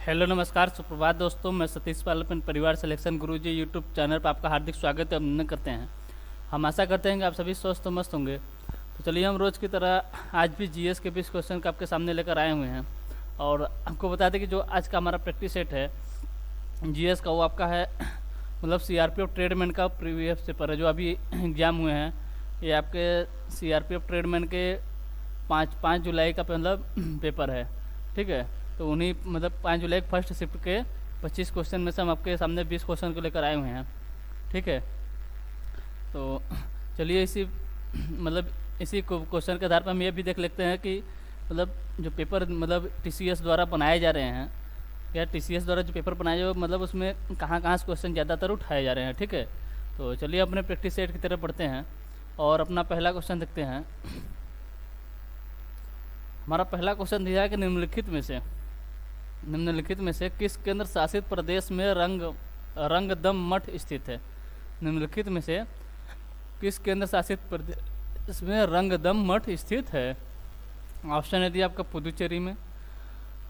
Hello नमस्कार सुप्रभात दोस्तों, मैं सतीश पाल अपन परिवार सिलेक्शन गुरु जी यूट्यूब चैनल पर आपका हार्दिक स्वागत और अभिनंदन करते हैं। हम आशा करते हैं कि आप सभी स्वस्थ और मस्त होंगे। तो चलिए हम रोज़ की तरह आज भी जीएस के 20 क्वेश्चन का आपके सामने लेकर आए हुए हैं। और आपको बता दें कि जो आज का हमारा प्रैक्टिस सेट है जीएस का, वो आपका है मतलब सीआरपीएफ ट्रेडमैन का प्रीवियस पेपर है जो अभी एग्जाम हुए हैं। ये आपके सीआरपीएफ ट्रेडमैन के 5 जुलाई का मतलब पेपर है, ठीक है। तो उन्हीं मतलब 5 जुलाई फर्स्ट शिफ्ट के 25 क्वेश्चन में से हम आपके सामने 20 क्वेश्चन को लेकर आए हुए हैं, ठीक है। तो चलिए इसी क्वेश्चन के आधार पर हम ये भी देख लेते हैं कि मतलब जो पेपर मतलब टीसीएस द्वारा बनाए जा रहे हैं, या टीसीएस द्वारा जो पेपर बनाए जा मतलब उसमें कहाँ कहाँ से क्वेश्चन ज़्यादातर उठाए जा रहे हैं, ठीक है। तो चलिए अपने प्रैक्टिस सेट की तरफ बढ़ते हैं और अपना पहला क्वेश्चन देखते हैं। हमारा पहला क्वेश्चन दिया है कि निम्नलिखित में से किस केंद्र शासित प्रदेश में रंगदम मठ स्थित है। निम्नलिखित में से किस केंद्र शासित प्रदेश में रंगदम मठ स्थित है। ऑप्शन है दिया आपका पुदुचेरी में,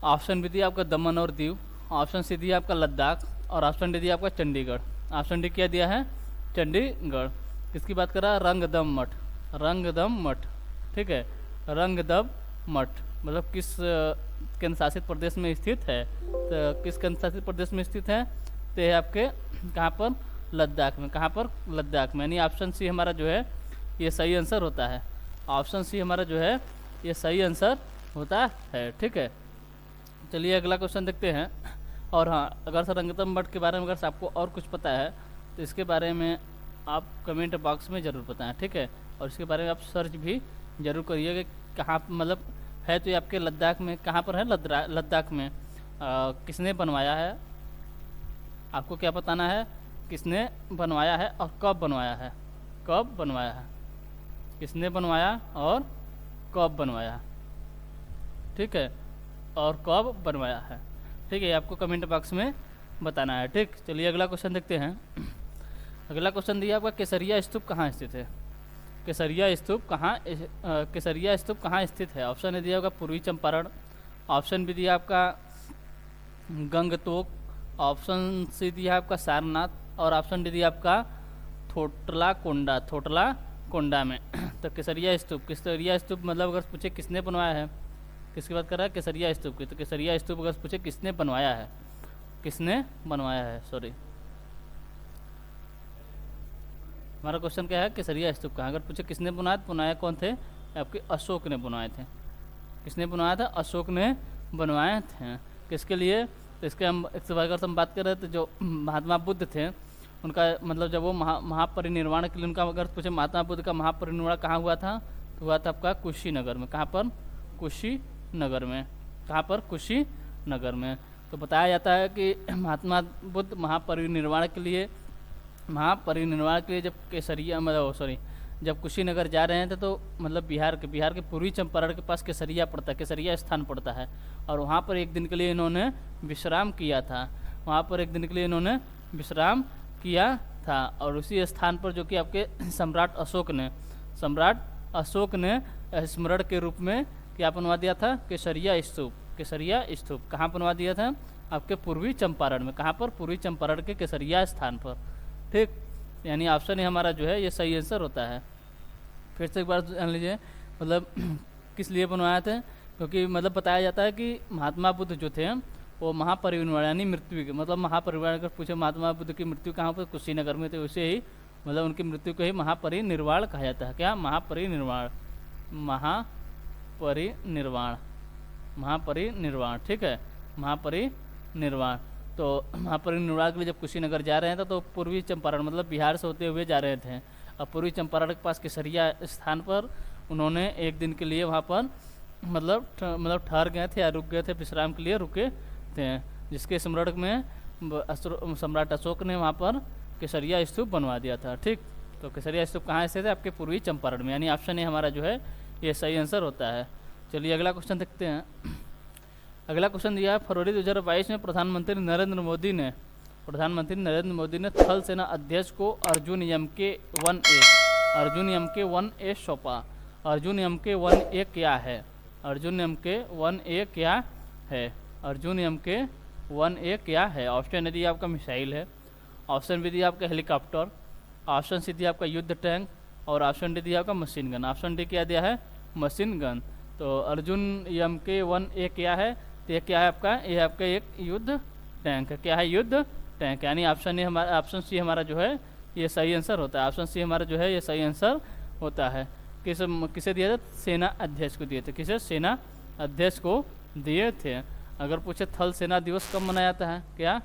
ऑप्शन बी दिया आपका दमन और दीव, ऑप्शन सी दिया आपका लद्दाख और ऑप्शन डी दिया आपका चंडीगढ़। ऑप्शन डी क्या दिया है? चंडीगढ़। किसकी बात कर रहा है? रंगदम मठ, ठीक है। रंगदम मठ मतलब किस केंद्र शासित प्रदेश में स्थित है। तो किस केंद्र शासित प्रदेश में स्थित है? तो ये आपके कहाँ पर? लद्दाख में। कहाँ पर? लद्दाख में। यानी ऑप्शन सी हमारा जो है ये सही आंसर होता है। ऑप्शन सी हमारा जो है ये सही आंसर होता है, ठीक है। चलिए अगला क्वेश्चन देखते हैं। और हाँ, अगर सर रंगदम मठ के बारे में अगर आपको और कुछ पता है तो इसके बारे में आप कमेंट बॉक्स में ज़रूर बताएं, ठीक है। और इसके बारे में आप सर्च भी ज़रूर करिएगा कहाँ मतलब है। तो ये आपके लद्दाख में। कहाँ पर है? लद्दाख में। किसने बनवाया है? आपको क्या बताना है? किसने बनवाया है और कब बनवाया है। कब बनवाया है, किसने बनवाया और कब बनवाया, ठीक है। और कब बनवाया है, ठीक है। आपको कमेंट बॉक्स में बताना है, ठीक। चलिए अगला क्वेश्चन देखते हैं। अगला क्वेश्चन दिया आपका केसरिया स्तूप कहाँ स्थित है। केसरिया स्तूप कहाँ स्थित है। ऑप्शन ए दिया होगा पूर्वी चंपारण, ऑप्शन बी दिया आपका गंगतोक, ऑप्शन सी दिया आपका सारनाथ और ऑप्शन डी दिया आपका थोटला कोंडा में। तो केसरिया स्तूप मतलब अगर पूछे किसने बनवाया है, किसकी बात कर रहा है? केसरिया स्तूप की। तो केसरिया स्तूप अगर पूछे किसने बनवाया है, सॉरी, हमारा क्वेश्चन क्या है? केसरिया स्तूप कहाँ। अगर पूछे किसने बनाया कौन थे? आपके अशोक ने बनवाए थे। किसने बनवाया था? अशोक ने बनवाए थे। किसके लिए? तो इसके हम अगर हम बात कर रहे थे जो महात्मा बुद्ध थे उनका मतलब जब वो महापरिनिर्वाण के लिए उनका अगर पूछे महात्मा बुद्ध का महापरिनिर्वाण कहाँ हुआ था, तो हुआ था आपका कुशीनगर में। कहाँ पर? कुशीनगर में। कहाँ पर? कुशीनगर में। तो बताया जाता है कि महात्मा बुद्ध महापरिनिर्वाण के लिए जब कुशीनगर जा रहे थे तो मतलब बिहार के पूर्वी चंपारण के पास केसरिया स्थान पड़ता है। और वहाँ पर एक दिन के लिए इन्होंने विश्राम किया था। और उसी स्थान पर जो कि आपके सम्राट अशोक ने स्मरण के रूप में क्या बनवा दिया था? केसरिया स्तूप कहाँ बनवा दिया था? आपके पूर्वी चंपारण में। कहाँ पर? पूर्वी चंपारण के केसरिया स्थान पर, ठीक। यानी ऑप्शन ही हमारा जो है ये सही आंसर होता है। फिर से एक बार जान लीजिए मतलब किस लिए बनवाया थे, क्योंकि मतलब बताया जाता है कि महात्मा बुद्ध जो थे वो महापरिनिर्वाण यानी मृत्यु के मतलब महापरिनिर्वाण अगर पूछे महात्मा बुद्ध की मृत्यु कहाँ पर? कुशीनगर में। तो उसे ही मतलब उनकी मृत्यु को ही महापरिनिर्वाण कहा जाता है। क्या? महापरिनिर्वाण, ठीक है। महापरिनिर्वाण। तो महापरिनिर्वाण के लिए जब कुशीनगर जा रहे थे तो पूर्वी चंपारण मतलब बिहार से होते हुए जा रहे थे। और पूर्वी चंपारण के पास केसरिया स्थान पर उन्होंने एक दिन के लिए वहाँ पर मतलब ठहर गए थे या रुक गए थे, विश्राम के लिए रुके थे, जिसके स्मरण में सम्राट अशोक ने वहाँ पर केसरिया स्तूप बनवा दिया था, ठीक। तो केसरिया स्तूप कहाँ स्थित है? आपके पूर्वी चंपारण में। यानी ऑप्शन ए हमारा जो है ये सही आंसर होता है। चलिए अगला क्वेश्चन देखते हैं। अगला क्वेश्चन दिया है फरवरी 2022 में प्रधानमंत्री नरेंद्र मोदी ने थल सेना अध्यक्ष को अर्जुन MK 1A सौंपा। अर्जुन MK 1A क्या है? अर्जुन MK 1A क्या है? अर्जुन MK वन ए क्या है? ऑप्शन ए दिया आपका मिसाइल है, ऑप्शन बी दिया आपका हेलीकॉप्टर, ऑप्शन सी दिया आपका युद्ध टैंक, और ऑप्शन डी दिया आपका मशीन गन। ऑप्शन डी क्या दिया है? Machine gun. तो अर्जुन MK-1A क्या है? तो ये क्या है आपका? ये आपका एक युद्ध टैंक है। क्या है? युद्ध टैंक। यानी ऑप्शन सी हमारा जो है ये सही आंसर होता है। ऑप्शन सी हमारा जो है ये सही आंसर होता है। किसे दिया था? सेना अध्यक्ष को दिए थे। किसे? सेना अध्यक्ष को दिए थे। अगर पूछे थल सेना दिवस कब मनाया जाता है? क्या?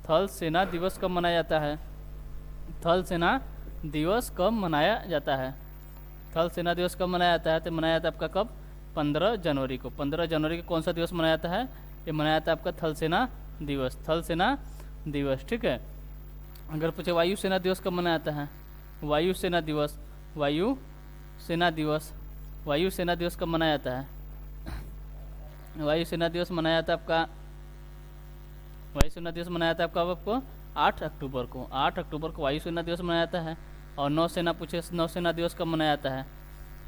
थल सेना दिवस कब मनाया जाता है? थल सेना दिवस कब मनाया जाता है? थल सेना दिवस कब मनाया जाता है? तो मनाया जाता है आपका कब? 15 जनवरी को। 15 जनवरी को कौन सा दिवस मनाया जाता है? ये मनाया जाता है आपका थल सेना दिवस। थल सेना दिवस, ठीक है। अगर पूछे वायु सेना दिवस कब मनाया जाता है? वायु सेना दिवस, वायु सेना दिवस, वायु सेना दिवस कब मनाया जाता है? वायु सेना दिवस मनाया जाता है आपका, वायु सेना दिवस मनाया जाता है आपको 8 अक्टूबर को। 8 अक्टूबर को वायु सेना दिवस मनाया जाता है। और नौसेना पूछे नौसेना दिवस कब मनाया जाता है?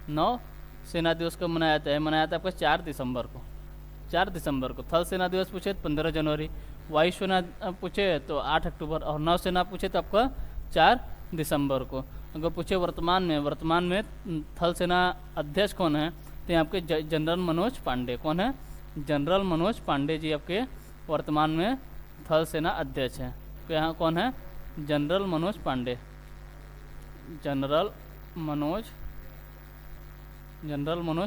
नौ सेना दिवस कब मनाया जाता है? मनाया जाता है आपका 4 दिसंबर को। 4 दिसंबर को। थल सेना दिवस पूछे तो 15 जनवरी, वायु सेना पूछे तो 8 अक्टूबर, और नौसेना पूछे तो आपका 4 दिसंबर को। अगर पूछे वर्तमान में थल सेना अध्यक्ष कौन है? तो यहाँ आपके जनरल मनोज पांडे। कौन है? जनरल मनोज पांडे जी आपके वर्तमान में थल सेना अध्यक्ष हैं। तो यहाँ कौन है? जनरल मनोज पांडे। जनरल मनोज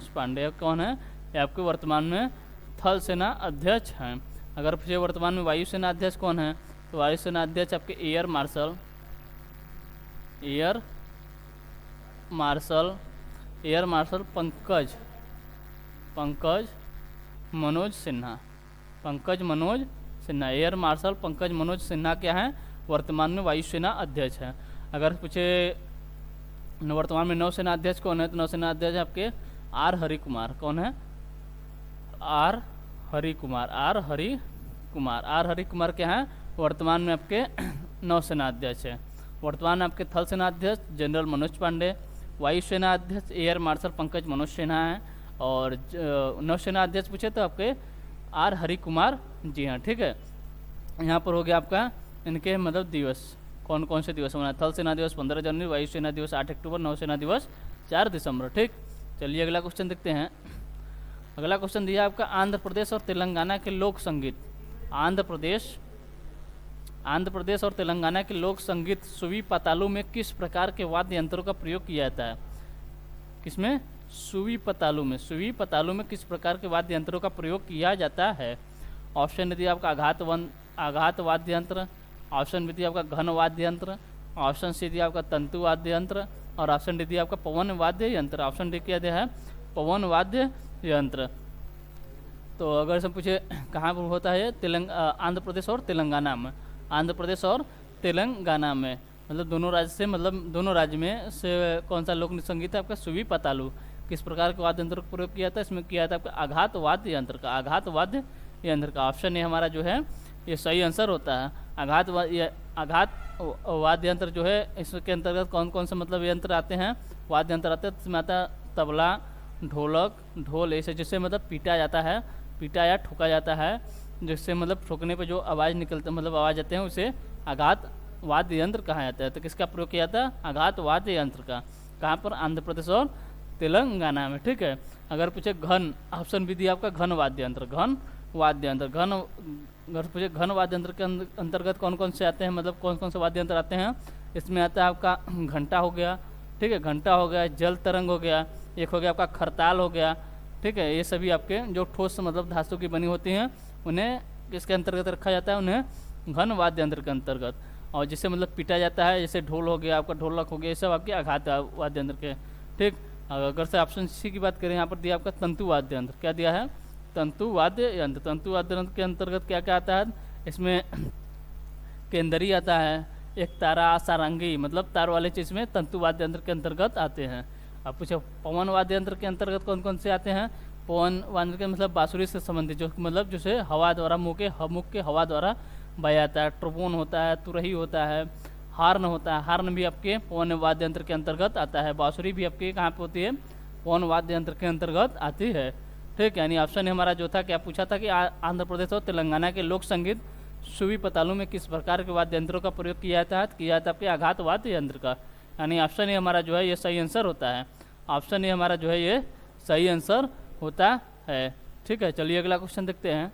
पांडे कौन है? ये आपके वर्तमान में थल सेना अध्यक्ष हैं। अगर पूछे वर्तमान में वायुसेना अध्यक्ष कौन है? तो वायुसेना अध्यक्ष आपके air marshal Pankaj Manoj Sinha. Air marshal Pankaj Manoj Sinha क्या है? वर्तमान में वायुसेना अध्यक्ष है। अगर पूछे वर्तमान में नौसेना अध्यक्ष कौन है? तो नौसेना अध्यक्ष आपके आर हरि कुमार। कौन है? आर हरि कुमार क्या है? वर्तमान में आपके नौसेना अध्यक्ष है। वर्तमान में आपके थल सेना अध्यक्ष जनरल मनोज पांडे, वायुसेना अध्यक्ष एयर मार्शल पंकज मनोज सिन्हा है, और नौसेना अध्यक्ष पूछे तो आपके आर हरि कुमार जी हाँ, ठीक है। यहाँ पर हो गया आपका इनके मतलब दिवस, कौन कौन से दिवस मनाए? थल सेना दिवस 15 जनवरी, वायुसेना दिवस 8 अक्टूबर, नौसेना दिवस 4 दिसंबर, ठीक। चलिए अगला क्वेश्चन देखते हैं। अगला क्वेश्चन दिया आपका आंध्र प्रदेश और तेलंगाना के लोक संगीत। आंध्र प्रदेश और तेलंगाना के लोक संगीत सुवी पतालू में किस प्रकार के वाद्य यंत्रों का प्रयोग किया जाता है? किसमें? सुवी पतालू में किस प्रकार के वाद्य यंत्रों का प्रयोग किया जाता है? ऑप्शन दिया आपका आघात वाद्य यंत्र, ऑप्शन बी दिया आपका घन वाद्य यंत्र, ऑप्शन सी दिया आपका तंतु वाद्य यंत्र, और ऑप्शन डी दिया आपका पवन वाद्य यंत्र। ऑप्शन डी क्या दिया है? पवन वाद्य यंत्र। तो अगर से पूछे कहाँ पर होता है? आंध्र प्रदेश और तेलंगाना में। आंध्र प्रदेश और तेलंगाना में मतलब दोनों राज्य में से कौन सा लोक संगीत है आपका? सुवी पतालू। किस प्रकार के वाद्य यंत्र का प्रयोग किया था? इसमें किया था आपका आघात वाद्य यंत्र का। ऑप्शन ए हमारा जो है ये सही आंसर होता है। आघात वाद्य यंत्र जो है इसके अंतर्गत कौन कौन से मतलब यंत्र आते हैं? वाद्य यंत्र आते हैं। इसमें आता है तबला, ढोलक, ढोल, ऐसे जिससे मतलब पीटा या ठोका जाता है, जिससे मतलब ठोकने पे जो आवाज़ निकलता मतलब आवाज़ आते हैं उसे आघात वाद्य यंत्र कहा जाता है। तो किसका प्रयोग किया जाता है? आघात वाद्य यंत्र का। कहाँ पर? आंध्र प्रदेश और तेलंगाना में, ठीक है। अगर पूछे घन, ऑप्शन भी दिया आपका घन वाद्य यंत्र। अगर पूछे घन वाद्य यंत्र के अंतर्गत कौन कौन से आते हैं, मतलब कौन कौन से वाद्य यंत्र आते हैं? इसमें आता है आपका घंटा हो गया, ठीक है, घंटा हो गया, जल तरंग हो गया, एक हो गया आपका खरताल हो गया, ठीक है। ये सभी आपके जो ठोस मतलब धातु की बनी होती हैं उन्हें किसके अंतर्गत रखा जाता है? उन्हें घन वाद्य यंत्र के अंतर्गत। और जिससे मतलब पीटा जाता है, जैसे ढोल हो गया, आपका ढोलक हो गया, ये सब आपके आघात वाद्य यंत्र के, ठीक। अगर से ऑप्शन सी की बात करें, यहाँ पर दिया आपका तंतु वाद्य यंत्र। क्या दिया है? तंतु वाद्य यंत्र के अंतर्गत क्या क्या आता है? इसमें केंदरी आता है, एक तारा, सारंगी, मतलब तार वाले चीज़ में तंतु वाद्य यंत्र के अंतर्गत आते हैं। अब पूछो पवन वाद्य यंत्र के अंतर्गत कौन कौन से आते हैं? पवन वाद्य के मतलब बांसुरी से संबंधित, जो मतलब जिसे हवा द्वारा मुख के हवा द्वारा बजाया जाता है। ट्रोपोन होता है, तुरही होता है, हार्न होता है। हार्न भी आपके पवन वाद्य यंत्र के अंतर्गत आता है। बांसुरी भी आपके कहाँ पे होती है? पवन वाद्य यंत्र के अंतर्गत आती है, ठीक। यानी ऑप्शन हमारा जो था क्या पूछा था कि आंध्र प्रदेश और तेलंगाना के लोक संगीत सुई पतालू में किस प्रकार के वाद्य यंत्रों का प्रयोग किया जाता है? किया जाता है आपके आघात वाद्य यंत्र का। यानी ऑप्शन ए हमारा जो है ये सही आंसर होता है। ऑप्शन ए हमारा जो है ये सही आंसर होता है। ठीक है, चलिए अगला क्वेश्चन देखते हैं।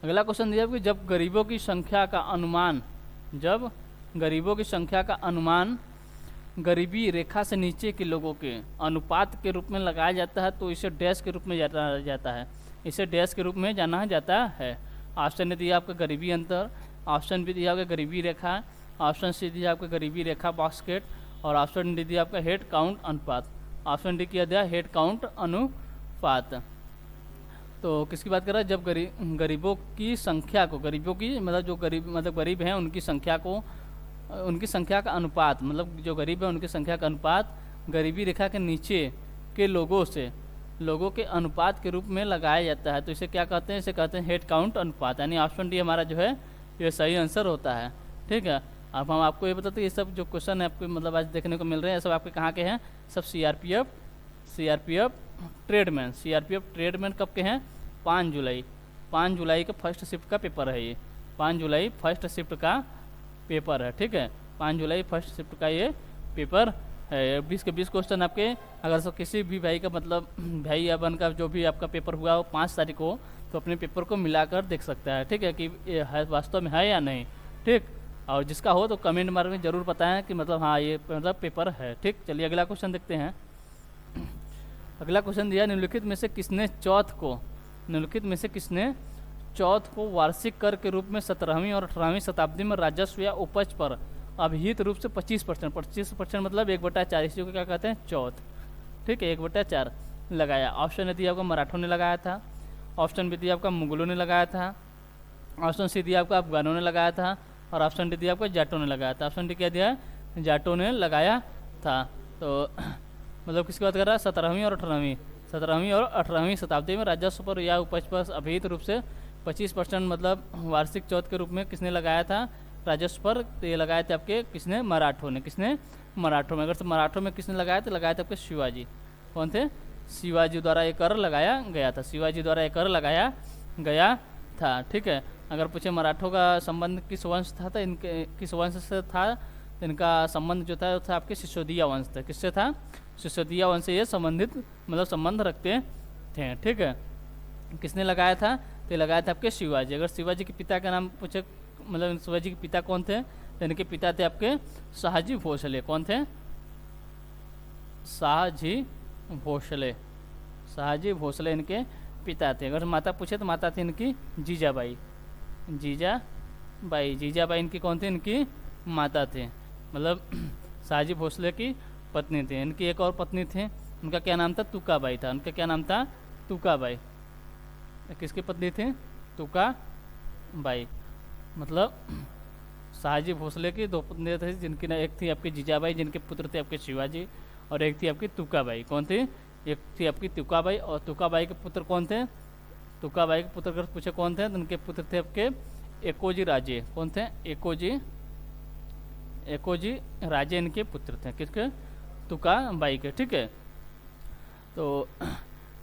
अगला क्वेश्चन दिया कि जब गरीबों की संख्या का अनुमान, जब गरीबों की संख्या का अनुमान गरीबी रेखा से नीचे के लोगों के अनुपात के रूप में लगाया जाता है तो इसे डैश के रूप में जाना जाता है। इसे डैश के रूप में जाना जाता है। ऑप्शन ने दिया आपका गरीबी अंतर, ऑप्शन बी दिया आपका गरीबी रेखा, ऑप्शन सी दिया आपका गरीबी रेखा बास्केट, और ऑप्शन डी दिया आपका हेड काउंट अनुपात। ऑप्शन डी किया दिया हेड काउंट अनुपात। तो किसकी बात कर रहा है? जब गरीबों की संख्या को, गरीबों की मतलब जो गरीब हैं उनकी संख्या को, उनकी संख्या का अनुपात, मतलब जो गरीब है उनकी संख्या का अनुपात गरीबी रेखा के नीचे के लोगों के अनुपात के रूप में लगाया जाता है तो इसे क्या कहते हैं? इसे कहते हैं हेड काउंट अनुपात। यानी ऑप्शन डी हमारा जो है ये सही आंसर होता है। ठीक है, अब हम आपको ये बताते हैं ये सब जो क्वेश्चन है आपको मतलब आज देखने को मिल रहे हैं सब आपके कहाँ के हैं? सब सीआरपीएफ ट्रेडमैन। सीआरपीएफ ट्रेडमैन कब के हैं? 5 जुलाई का फर्स्ट शिफ्ट का पेपर है ये। 5 जुलाई फर्स्ट शिफ्ट का पेपर है। ठीक है, 5 जुलाई फर्स्ट शिफ्ट का ये पेपर है। 20 के 20 क्वेश्चन आपके, अगर सब किसी भी भाई का मतलब भाई या बहन का जो भी आपका पेपर हुआ हो 5 तारीख को, तो अपने पेपर को मिलाकर देख सकता है। ठीक है, कि ये है वास्तव में है या नहीं। ठीक, और जिसका हो तो कमेंट मार में ज़रूर बताएं कि मतलब हाँ ये मतलब पेपर है। ठीक, चलिए अगला क्वेश्चन देखते हैं। अगला क्वेश्चन दिया निम्नलिखित में से किसने चौथ को वार्षिक कर के रूप में 17वीं और 18वीं शताब्दी में राजस्व या उपज पर अभिहित रूप से 25% मतलब 1/4, इसी को क्या कहते हैं? चौथ। ठीक है, 1/4 लगाया। ऑप्शन ए दिया आपका मराठों ने लगाया था, ऑप्शन बी दिया आपका मुगलों ने लगाया था, ऑप्शन सी दिया आपका अफगानों ने लगाया था, और ऑप्शन डी दिया आपका जाटों ने लगाया था। ऑप्शन डी क्या दिया है? जाटों ने लगाया था। तो मतलब किसकी बात कर रहा है? 17वीं और 18वीं शताब्दी में राजस्व पर या उपज पर अभिहित रूप से 25% मतलब वार्षिक चौथ के रूप में किसने लगाया था राजस्व पर? तो ये लगाए थे आपके किसने? मराठों ने। किसने? मराठों में। अगर से मराठों में किसने लगाया तो लगाए थे आपके शिवाजी। कौन थे? शिवाजी द्वारा ये कर लगाया गया था। शिवाजी द्वारा ये कर लगाया गया था। ठीक है, अगर पूछे मराठों का संबंध किस वंश था तो इनके किस वंश से था, तो इनका संबंध जो था वो था आपके सिसोदिया वंश था। किससे था? सिसोदिया वंश से ये संबंधित मतलब संबंध रखते थे। ठीक है, किसने लगाया था? तो लगाया था आपके शिवाजी। अगर शिवाजी के पिता का नाम पूछे मतलब शिवाजी के पिता कौन थे, तो इनके पिता थे आपके शाहजी भोसले। कौन थे? शाहजी भोसले इनके पिता थे। अगर माता पूछे तो माता थी इनकी जीजाबाई इनकी कौन थी? इनकी माता थे, मतलब शाहजी भोसले की पत्नी थी। इनकी एक और पत्नी थी, उनका क्या नाम था? तुकाबाई था। उनका क्या नाम था? तुकाबाई। किसकी पत्नी थी? तुकाबाई। मतलब शाहजी भोसले की 2 पत्नियाँ थी, जिनकी ना एक थी आपकी जीजाबाई जिनके पुत्र थे आपके शिवाजी, और एक थी आपकी तुकाबाई। कौन थी? एक थी आपकी तुकाबाई। और तुकाबाई के पुत्र कौन थे? तुकाबाई के पुत्र अगर पूछे कौन थे तो उनके पुत्र थे आपके एकोजी राजे। कौन थे? एकोजी राजे इनके पुत्र थे। किसके? तुकाबाई के। ठीक है, तो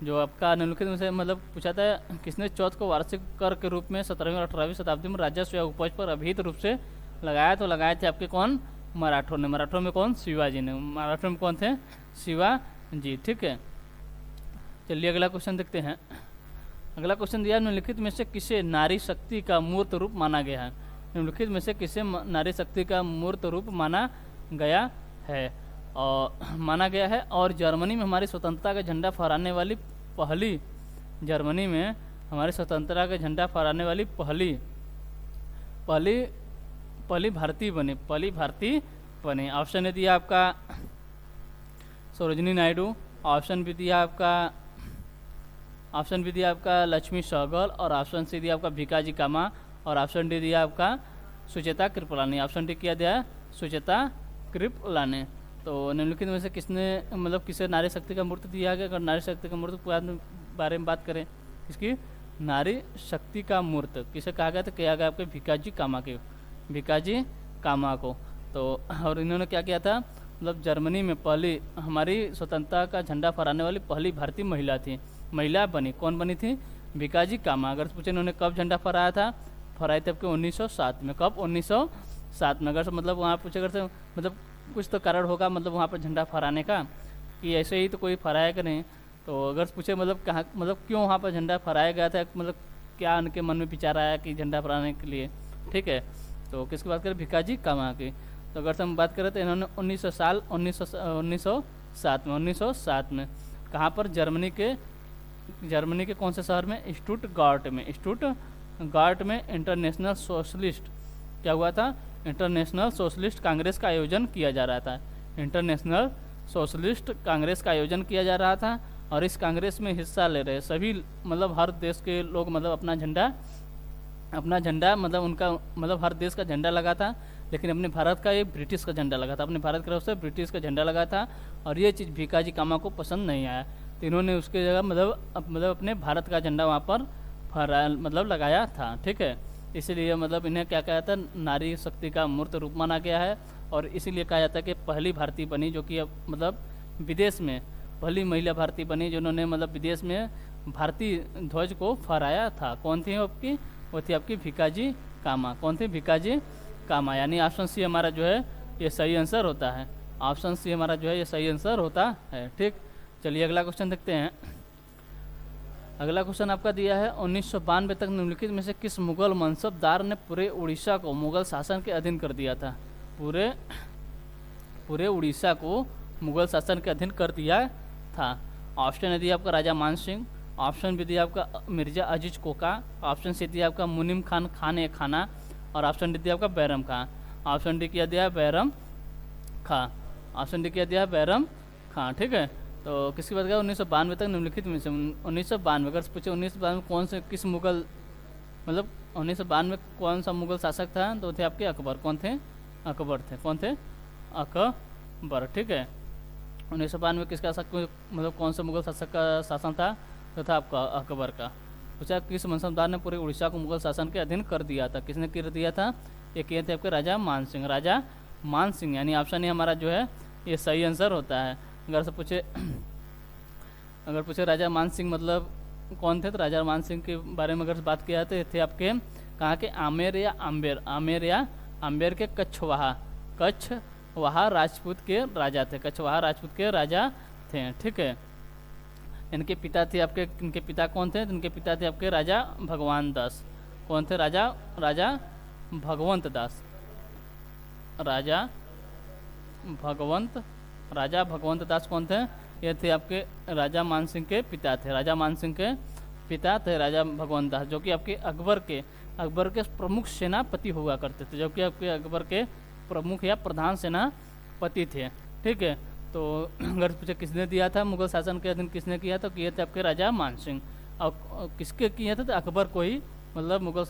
जो आपका निम्नलिखित में से मतलब पूछा था किसने चौथ को वार्षिक कर के रूप में 17वीं और 18वीं शताब्दी में राजस्व या उपज पर अभिहित रूप से लगाया, तो लगाए थे आपके कौन? मराठों ने। मराठों में कौन? शिवाजी ने। मराठों में कौन थे? शिवाजी। ठीक है, चलिए अगला क्वेश्चन देखते हैं। अगला क्वेश्चन दिया निम्नलिखित में से किसे नारी शक्ति का मूर्त रूप माना गया है? निम्नलिखित में से किसे नारी शक्ति का मूर्त रूप माना गया है? और जर्मनी में हमारी स्वतंत्रता का झंडा फहराने वाली जर्मनी में हमारी स्वतंत्रता का झंडा फहराने वाली पहली भारतीय बने। ऑप्शन ए दिया आपका सरोजिनी नायडू, ऑप्शन बी दिया आपका लक्ष्मी सहगल, और ऑप्शन सी दिया आपका भिकाजी कामा, और ऑप्शन डी दिया आपका सुचेता कृपलानी। ऑप्शन डी किया दिया सुचेता कृपलानी। तो निम्नलिखित में से किसने मतलब किसे नारी शक्ति का मूर्त दिया गया? अगर नारी शक्ति का मूर्त बारे में बात करें, किसकी? नारी शक्ति का मूर्त किसे कहा गया? तो कहा गया आपके भिकाजी कामा को। तो और इन्होंने क्या किया था? मतलब जर्मनी में पहली हमारी स्वतंत्रता का झंडा फहराने वाली पहली भारतीय महिला बनी। कौन बनी थी? भिकाजी कामा। अगर पूछे इन्होंने कब झंडा फहराई थी आपके 1907 में। कब? 1907 में। अगर मतलब वहाँ पूछे अगर मतलब कुछ तो कारण होगा मतलब वहाँ पर झंडा फहराने का, कि ऐसे ही तो कोई फहराया कि नहीं। तो अगर पूछे मतलब कहाँ मतलब क्यों वहाँ पर झंडा फहराया गया था, मतलब क्या उनके मन में विचार आया कि झंडा फहराने के लिए, ठीक है। तो किसकी बात करें? भिकाजी कामा की। तो अगर हम बात करें तो इन्होंने 1907 में कहाँ पर? जर्मनी के कौन से शहर में? स्टुटगार्ट में इंटरनेशनल सोशलिस्ट क्या हुआ था? इंटरनेशनल सोशलिस्ट कांग्रेस का आयोजन किया जा रहा था। इंटरनेशनल सोशलिस्ट कांग्रेस का आयोजन किया जा रहा था और इस कांग्रेस में हिस्सा ले रहे सभी मतलब हर देश के लोग मतलब अपना झंडा मतलब उनका मतलब हर देश का झंडा लगा था, लेकिन अपने भारत का ये ब्रिटिश का झंडा लगा था। अपने भारत की तरफ से ब्रिटिश का झंडा लगा था और ये चीज़ भिकाजी कामा को पसंद नहीं आया, तो इन्होंने उसके जगह मतलब अपने भारत का झंडा वहाँ पर फहरा मतलब लगाया था, ठीक है। इसीलिए मतलब इन्हें क्या कहा था? नारी शक्ति का मूर्त रूप माना गया है और इसीलिए कहा जाता है कि पहली भारतीय बनी जो कि अब मतलब विदेश में पहली महिला भारतीय बनी जिन्होंने मतलब विदेश में भारतीय ध्वज को फहराया था। कौन थी आपकी? वो थी आपकी भिकाजी कामा। कौन थी? भिकाजी कामा। यानी ऑप्शन सी हमारा जो है ये सही आंसर होता है। ऑप्शन सी हमारा जो है ये सही आंसर होता है, ठीक। चलिए अगला क्वेश्चन देखते हैं। अगला क्वेश्चन आपका दिया है 1992 तक निम्नलिखित में से किस मुगल मनसबदार ने पूरे उड़ीसा को मुगल शासन के अधीन कर दिया था? पूरे उड़ीसा को मुगल शासन के अधीन कर दिया था। ऑप्शन है दिया आपका राजा मान सिंह, ऑप्शन भी दिया आपका मिर्जा अजीज कोका, ऑप्शन सी दिया आपका मुनीम खान ए खाना और ऑप्शन डी दिया आपका बैरम खां। ऑप्शन डी किया दिया बैरम खां। ऑप्शन डी किया दिया बैरम खां, ठीक है। तो किसकी बात करें? 1992 तक निम्नलिखित में से 1992 अगर पूछे 1992 कौन से किस मुगल मतलब 1992 कौन सा मुगल शासक था? तो थे आपके अकबर। कौन थे? अकबर थे। कौन थे? अकबर, ठीक है। 1992 किसका शासक मतलब कौन सा मुगल शासक का शासन था? तो था आपका अकबर का। पूछा किस मनसबदार ने पूरे उड़ीसा को मुगल शासन के अधीन कर दिया था? किसने कर दिया था? ये किए थे आपके राजा मान सिंह। राजा मान सिंह यानी ऑप्शन ही हमारा जो है ये सही आंसर होता है। अगर पूछे राजा मान सिंह मतलब कौन थे, तो राजा मान सिंह के बारे में अगर बात किया तो थे आपके कहाँ के? आमेर या आम्बेर के कच्छवाहा राजपूत के राजा थे। कच्छवाहा राजपूत के राजा थे, ठीक है। इनके पिता थे आपके, इनके पिता कौन थे? इनके पिता थे आपके राजा भगवान दास। कौन थे? राजा भगवंत दास। राजा भगवंत दास कौन थे? ये थे आपके राजा मान सिंह के पिता थे। राजा मान सिंह के पिता थे राजा भगवंत दास, जो कि आपके अकबर के प्रमुख सेनापति हुआ करते थे, जो कि आपके अकबर के प्रमुख या प्रधान सेनापति थे, ठीक है। तो अगर पूछे किसने दिया था मुगल शासन के अधीन किसने किया, तो किए थे आपके राजा मान सिंह। और किसके किए थे? तो अकबर को ही मतलब मुगल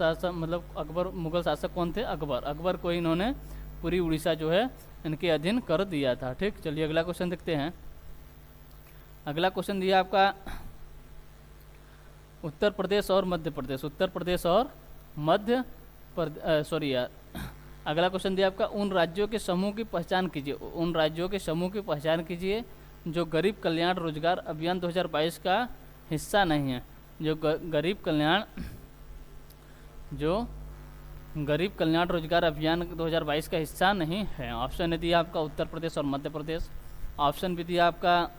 शासक कौन थे? अकबर को ही इन्होंने पूरी उड़ीसा जो है इनके अधीन कर दिया था, ठीक। चलिए अगला क्वेश्चन देखते हैं। अगला क्वेश्चन दिया आपका उत्तर प्रदेश और मध्य प्रदेश। अगला क्वेश्चन दिया आपका उन राज्यों के समूह की पहचान कीजिए जो गरीब कल्याण रोजगार अभियान 2022 का हिस्सा नहीं है। जो गरीब कल्याण रोजगार अभियान 2022 का हिस्सा नहीं है। ऑप्शन दिया आपका उत्तर प्रदेश और मध्य प्रदेश, ऑप्शन भी दिया आपका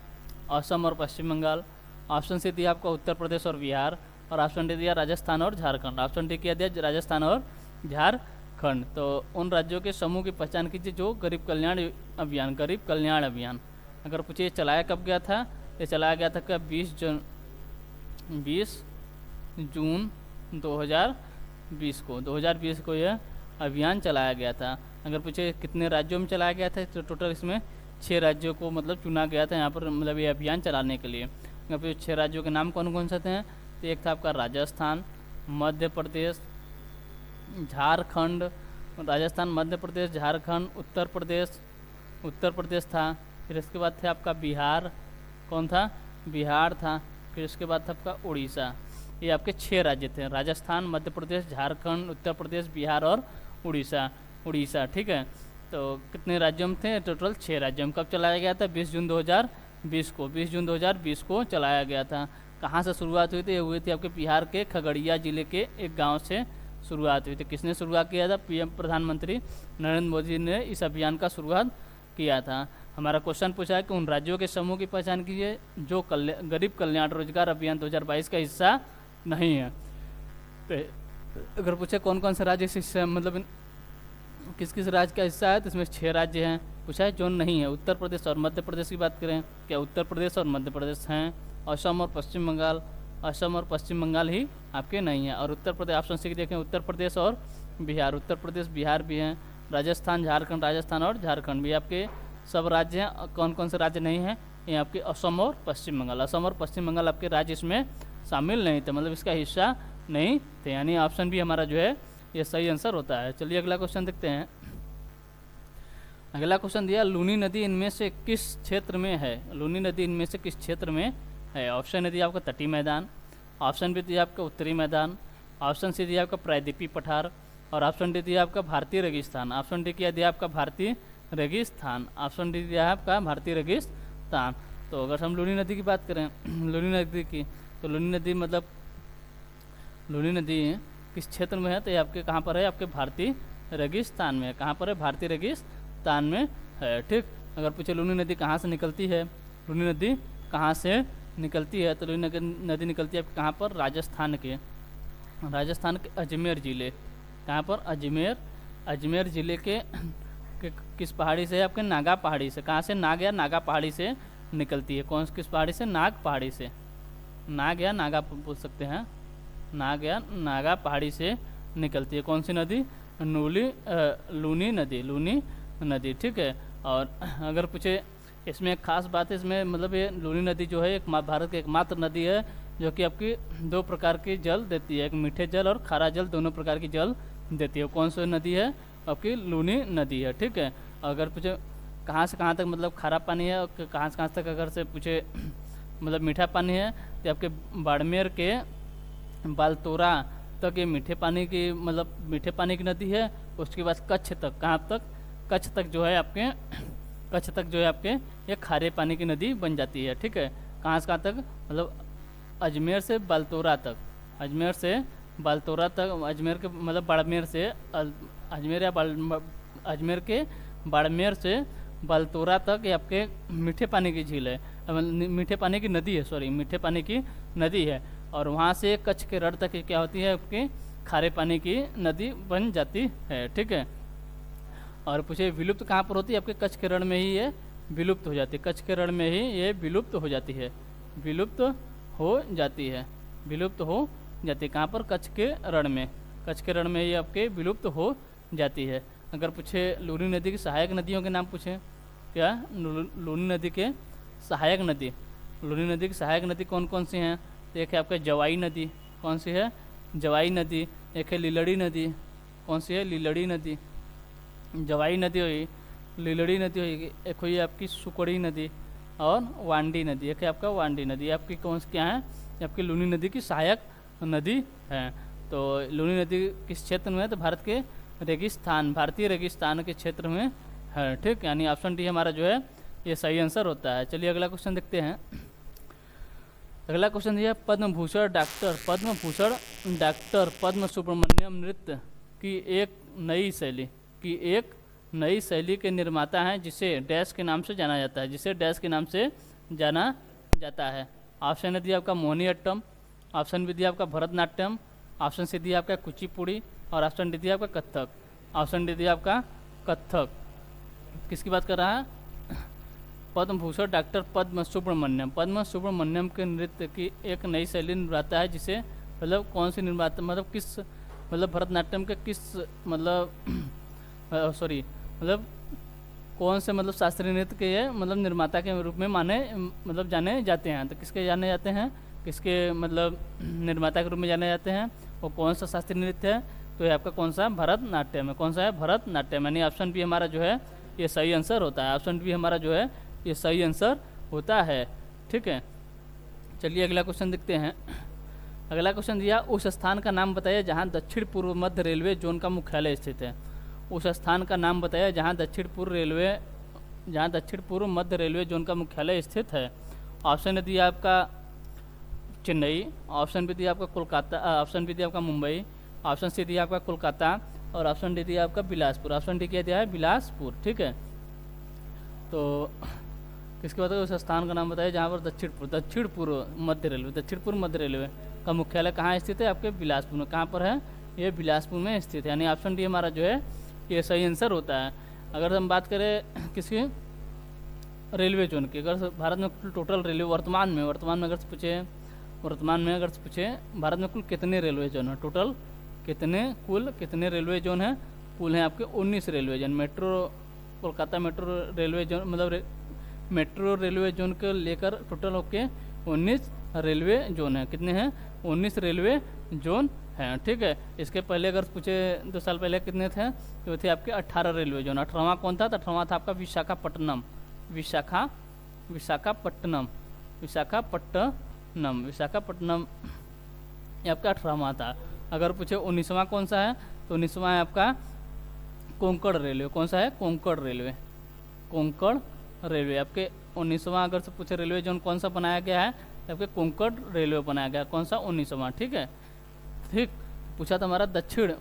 असम और पश्चिम बंगाल, ऑप्शन सी दिया आपका उत्तर प्रदेश और बिहार और ऑप्शन डी दिया राजस्थान और झारखंड। ऑप्शन डी किया दिया राजस्थान और झारखंड। तो उन राज्यों के समूह की पहचान कीजिए जो गरीब कल्याण अभियान अगर पूछिए चलाया कब गया था? ये चलाया गया था कब? 20 जून 2020 को यह अभियान चलाया गया था। अगर पूछे कितने राज्यों में चलाया गया था, तो टोटल इसमें 6 राज्यों को मतलब चुना गया था यहाँ पर मतलब ये अभियान चलाने के लिए। अगर पूछे 6 राज्यों के नाम कौन कौन से थे, तो एक था आपका राजस्थान, मध्य प्रदेश, झारखंड, मध्य प्रदेश, झारखंड, उत्तर प्रदेश था। फिर इसके बाद थे आपका बिहार, कौन था? बिहार था। फिर इसके बाद था आपका उड़ीसा। ये आपके 6 राज्य थे, राजस्थान, मध्य प्रदेश, झारखंड, उत्तर प्रदेश, बिहार और उड़ीसा, ठीक है। तो कितने राज्यों में थे? टोटल 6 राज्यों में। कब चलाया गया था? 20 जून 2020 को चलाया गया था। कहाँ से शुरुआत हुई थी? ये हुई थी आपके बिहार के खगड़िया जिले के एक गांव से शुरुआत हुई थी। किसने शुरुआत किया था? पीएम प्रधानमंत्री नरेंद्र मोदी ने इस अभियान का शुरुआत किया था। हमारा क्वेश्चन पूछा है कि उन राज्यों के समूह की पहचान कीजिए जो गरीब कल्याण रोजगार अभियान 2022 का हिस्सा नहीं है। तो अगर पूछे कौन कौन से राज्य इस हिस्से मतलब किस किस राज्य का हिस्सा है, तो इसमें 6 राज्य हैं। पूछा है जो नहीं है, उत्तर प्रदेश और मध्य प्रदेश की बात करें, क्या उत्तर प्रदेश और मध्य प्रदेश हैं? असम और पश्चिम बंगाल, असम और पश्चिम बंगाल ही आपके नहीं है। और उत्तर प्रदेश ऑप्शन सी देखें, उत्तर प्रदेश और बिहार, उत्तर प्रदेश बिहार भी हैं। राजस्थान झारखंड, राजस्थान और झारखंड भी आपके सब राज्य हैं। कौन कौन से राज्य नहीं हैं? ये आपके असम और पश्चिम बंगाल, असम और पश्चिम बंगाल आपके राज्य इसमें शामिल नहीं थे, मतलब इसका हिस्सा नहीं थे, यानी ऑप्शन भी हमारा जो है ये सही आंसर होता है। चलिए अगला क्वेश्चन देखते हैं। अगला क्वेश्चन दिया, लूनी नदी इनमें से किस क्षेत्र में है? लूनी नदी इनमें से किस क्षेत्र में है? ऑप्शन है दिया आपका तटीय मैदान, ऑप्शन बी दिया आपका उत्तरी मैदान, ऑप्शन सी दिया आपका प्रायद्वीपीय पठार, और ऑप्शन डी दिया आपका भारतीय रेगिस्तान। ऑप्शन डी क्या दिया आपका? भारतीय रेगिस्तान। ऑप्शन डी दिया है आपका भारतीय रेगिस्तान। तो अगर हम लूनी नदी की बात करें, लूनी नदी की, तो लूनी नदी मतलब लूनी नदी किस क्षेत्र में है? तो ये आपके कहाँ पर है? आपके भारतीय रेगिस्तान में। कहाँ पर है? भारतीय रेगिस्तान में है। ठीक, अगर पूछे लूनी नदी कहाँ से निकलती है, लूनी नदी कहाँ से निकलती है, तो लूनी नदी निकलती है कहाँ पर? राजस्थान के अजमेर जिले। कहाँ पर? अजमेर जिले के किस पहाड़ी से? आपके नागा पहाड़ी से। कहाँ से? नाग या नागा पहाड़ी से निकलती है। कौन किस पहाड़ी से? नाग पहाड़ी से। नाग या नागा बोल सकते हैं, नाग या नागा पहाड़ी से निकलती है। कौन सी नदी? लूनी नदी। ठीक है। और अगर पूछे इसमें एक खास बात है, इसमें मतलब ये लूनी नदी जो है एक भारत की एकमात्र नदी है जो कि आपकी 2 प्रकार की जल देती है, एक मीठे जल और खारा जल, दोनों प्रकार की जल देती है। कौन सी नदी है? आपकी लूनी नदी है। ठीक है। अगर पूछे कहाँ से कहाँ तक मतलब खारा पानी है, कहाँ से कहाँ तक अगर से पूछे मतलब मीठा पानी है, तो आपके बाड़मेर के बालतोरा तक ये मीठे पानी की मतलब मीठे पानी की नदी है। उसके बाद कच्छ तक, कहाँ तक? कच्छ तक जो है आपके ये खारे पानी की नदी बन जाती है। ठीक है। कहाँ से कहाँ तक? मतलब अजमेर से बालतोरा तक, अजमेर के मतलब बाड़मेर से अजमेर के बाड़मेर से बालतोरा तक ये आपके मीठे पानी की झील है, मीठे पानी की नदी है। और वहाँ से कच्छ के रण तक क्या होती है? आपके खारे पानी की नदी बन जाती है। ठीक है। और पूछे विलुप्त कहाँ पर होती है? आपके कच्छ के रण में ही ये विलुप्त हो जाती है। कच्छ के रण में ही ये विलुप्त हो जाती है। कहाँ पर? कच्छ के रण में ये आपके विलुप्त हो जाती है। अगर पूछे लूनी नदी की सहायक नदियों के नाम पूछे, क्या लूनी नदी की सहायक नदी कौन कौन सी हैं? तो एक है आपका जवाई नदी। कौन सी है? जवाई नदी। एक है लीलड़ी नदी। कौन सी है? लीलड़ी नदी। जवाई नदी हुई, लीलड़ी नदी हुई, एक हुई आपकी सुकड़ी नदी और वांडी नदी। एक है आपका वांडी नदी। आपकी कौन सी क्या है? आपकी लूनी नदी की सहायक नदी है। तो लूनी नदी किस क्षेत्र में है? तो भारत के भारतीय रेगिस्तान के क्षेत्र में है। ठीक, यानी ऑप्शन डी हमारा जो है ये सही आंसर होता है। चलिए अगला क्वेश्चन देखते हैं। अगला क्वेश्चन दिया, पद्म भूषण डॉक्टर पद्म सुब्रमण्यम नृत्य की एक नई शैली के निर्माता हैं जिसे डैश के नाम से जाना जाता है। ऑप्शन दिया आपका मोहिनीअट्टम, ऑप्शन बी दिया आपका भरतनाट्यम, ऑप्शन सी दिया आपका कुचिपुड़ी, और ऑप्शन डी दिया आपका कथक। ऑप्शन डी दिया आपका कथक। किसकी बात कर रहा है? पद्म भूषण डॉक्टर पद्म सुब्रमण्यम के नृत्य की एक नई शैली निर्माता है जिसे मतलब कौन सी निर्माता मतलब किस मतलब भरतनाट्यम के किस मतलब कौन से मतलब शास्त्रीय नृत्य के ये मतलब निर्माता के रूप में जाने जाते हैं। तो किसके जाने जाते हैं? किसके मतलब निर्माता के रूप में जाने जाते हैं? वो कौन सा शास्त्रीय नृत्य है? तो ये आपका कौन सा? भरतनाट्यम है। कौन सा है? भरतनाट्यम। यानी ऑप्शन बी हमारा जो है ये सही आंसर होता है। ऑप्शन बी हमारा जो है ये सही आंसर होता है। ठीक है। चलिए अगला क्वेश्चन देखते हैं। अगला क्वेश्चन दिया, उस स्थान का नाम बताइए जहां दक्षिण पूर्व मध्य रेलवे जोन का मुख्यालय स्थित है। उस स्थान का नाम बताइए जहां दक्षिण पूर्व मध्य रेलवे जोन का मुख्यालय स्थित है। ऑप्शन दिया आपका चेन्नई, ऑप्शन भी दिया आपका कोलकाता, ऑप्शन भी दिया आपका मुंबई, ऑप्शन सी दिया आपका कोलकाता और ऑप्शन डी दिया आपका बिलासपुर। ऑप्शन डी क्या दिया है? बिलासपुर। ठीक है, तो किसके बाद उस स्थान का नाम बताइए जहाँ पर दक्षिण पूर्व मध्य रेलवे का मुख्यालय कहाँ स्थित है? आपके बिलासपुर में। कहाँ पर है? ये बिलासपुर में स्थित है, यानी ऑप्शन डी हमारा जो है ये सही आंसर होता है। अगर हम बात करें किसकी, रेलवे जोन की, अगर भारत में टोटल रेलवे वर्तमान में अगर से पूछे भारत में कुल कितने रेलवे जोन है, टोटल कितने रेलवे जोन है? कुल हैं आपके 19 railway zone. Kolkata metro railway zone मतलब मेट्रो रेलवे जोन को लेकर टोटल ओके 19 रेलवे जोन है। कितने हैं? 19 रेलवे जोन हैं। ठीक है, इसके पहले अगर पूछे 2 साल पहले कितने थे, तो थे आपके 18 रेलवे जोन। 18वां कौन था? तो 18वां था आपका विशाखापट्टनम। ये आपका 18वां था। अगर पूछे 19वां कौन सा है, तो 19वां है आपका कोंकण रेलवे। कौन सा है? कोंकण रेलवे आपके 19वां। अगर से पूछे रेलवे जोन कौन सा बनाया गया है, तो आपके कोंकण रेलवे बनाया गया। कौन सा? 19वां। ठीक है, ठीक। पूछा था हमारा दक्षिण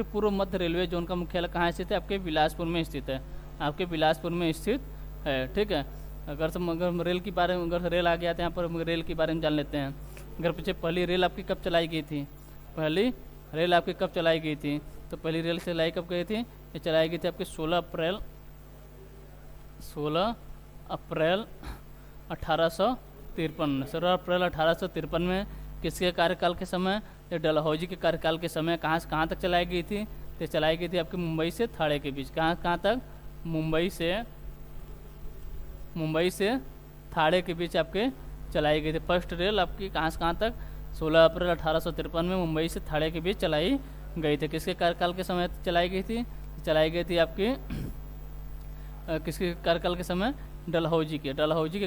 पूर्व मध्य रेलवे जोन का मुख्यालय कहाँ स्थित है? आपके बिलासपुर में स्थित है। आपके बिलासपुर में स्थित है। ठीक है, अगर रेल के बारे में, अगर रेल आ गया तो यहाँ पर रेल के बारे में जान लेते हैं। अगर पूछे पहली रेल आपकी कब चलाई गई थी, तो पहली रेल चलाई कब गई थी? ये चलाई गई थी आपकी 16 अप्रैल 1853 में। किसके कार्यकाल के समय? ये डलहौजी के कार्यकाल के समय। कहाँ से कहाँ तक चलाई गई थी? तो चलाई गई थी आपके मुंबई से थाड़े के बीच। कहाँ तक? मुंबई से थाड़े के बीच आपके चलाई गई थी। फर्स्ट रेल आपकी कहाँ से कहाँ तक? 16 अप्रैल 1853 में मुंबई से थाड़े के बीच चलाई गई थी। किसके कार्यकाल के समय चलाई गई थी? चलाई गई थी आपकी किसके कार्यकाल के समय? डलहौजी के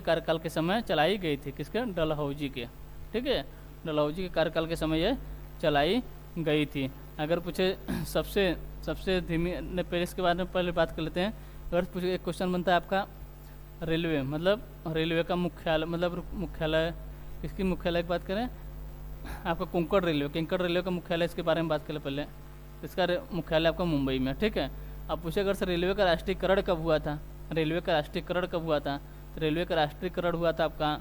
कार्यकाल के समय चलाई गई थी। किसके? डलहौजी के। ठीक है, डलहौजी के कार्यकाल के समय ये चलाई गई थी। अगर पूछे सबसे धीमी, पहले इसके बारे में पहले बात कर लेते हैं। अगर पूछे एक क्वेश्चन बनता है आपका रेलवे मतलब रेलवे का मुख्यालय किसकी मुख्यालय की बात करें? आपका कोंकण रेलवे का मुख्यालय, इसके बारे में बात करें पहले। इसका मुख्यालय आपका मुंबई में। ठीक है, अब पूछे अगर से रेलवे का राष्ट्रीयकरण कब हुआ था? तो रेलवे का राष्ट्रीयकरण हुआ था आपका